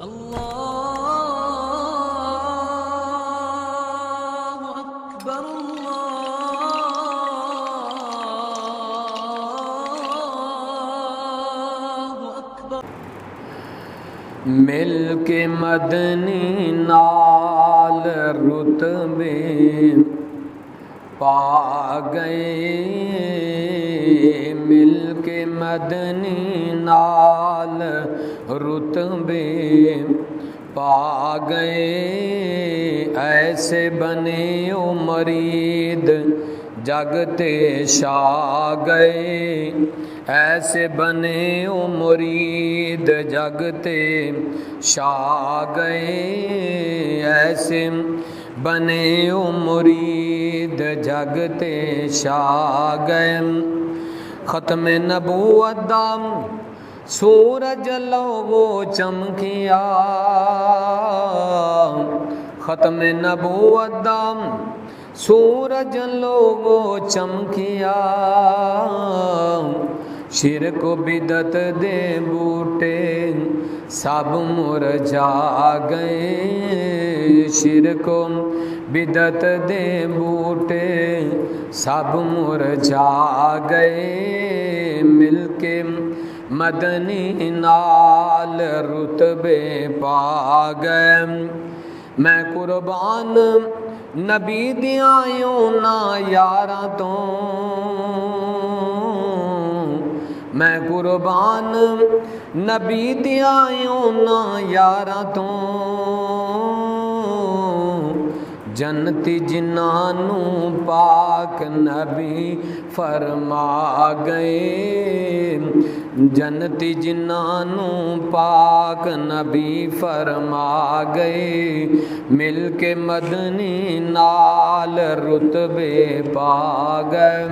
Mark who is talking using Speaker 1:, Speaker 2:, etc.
Speaker 1: अल्लाहु अकबर, अल्लाहु अकबर। मिल के मदनी नाल रुतबे पा गए, मिल के मदनी नाल रुतबे पा गए। ऐसे बने ओ मरीद जगते छा गए, ऐसे बने ओ मुरीद जगते छा गए। ऐसे बने ओ मुरीद जगते छा गए। ख़त्म नबूवत दा सूरज लो वो चमकिया, ख़त्म नबूवत दा सूरज लोगो चमकिया। शिरक बिदत दे बूटे सब मुरझा गए, शिरक बिदत दे बूटे सब मुरझा गए। मिलके मदनी नाल रुतबे पा गए। मैं कुर्बान नबी दियां ना यारा तो, मैं कुर्बान नबी दियां ना यारा तो। जन्नती जिन्नानू पाक नबी फरमा गए, जन्नती जिन्नानू पाक नबी फरमा गए। मिल के मदनी नाल रुतबे पा गए।